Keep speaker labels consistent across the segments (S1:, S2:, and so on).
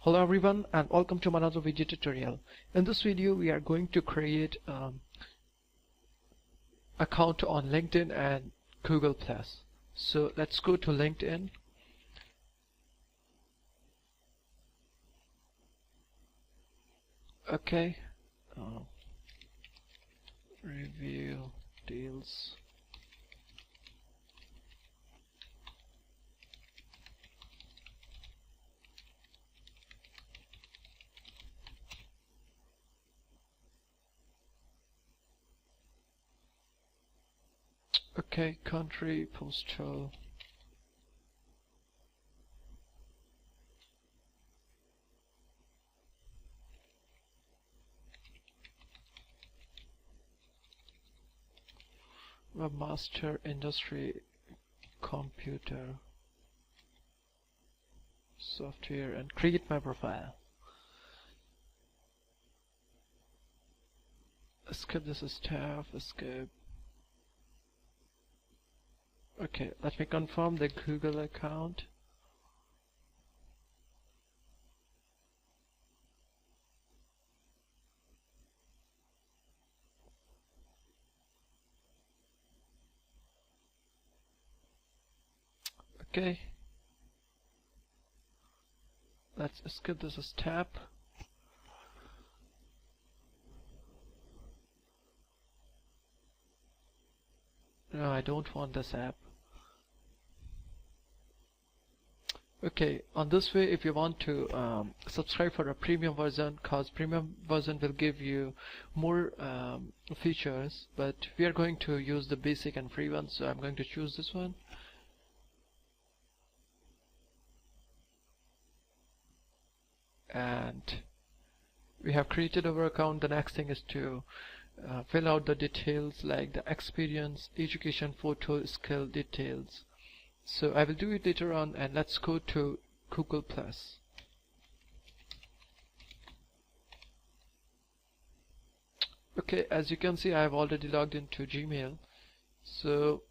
S1: Hello everyone and welcome to another video tutorial. In this video we are going to create account on LinkedIn and Google+. So let's go to LinkedIn. Okay, review deals. Okay, country, postal. Webmaster, industry, computer, software, and create my profile. Skip this staff, skip. Okay, let me confirm the Google account. Okay, let's skip this step. No, I don't want this app. Okay, on this way, if you want to subscribe for a premium version, cause premium version will give you more features, but we are going to use the basic and free one, so I'm going to choose this one. And we have created our account. The next thing is to fill out the details like the experience, education, photo, skill details. So I will do it later on, and let's go to Google+. Okay, as you can see, I have already logged into Gmail. So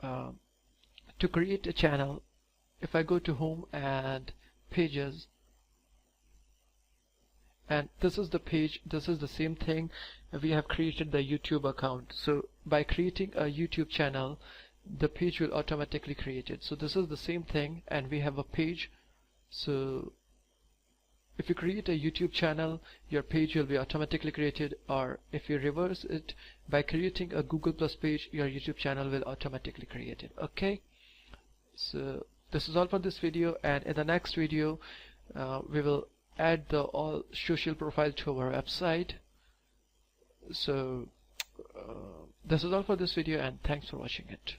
S1: to create a channel, if I go to home and pages, and this is the page, this is the same thing. We have created the YouTube account. So by creating a YouTube channel, the page will automatically create it. So this is the same thing, and we have a page. So if you create a YouTube channel, your page will be automatically created, or if you reverse it, by creating a Google+ page, your YouTube channel will automatically create it. Okay, so this is all for this video, and in the next video we will add the all social profile to our website. So this is all for this video, and thanks for watching it.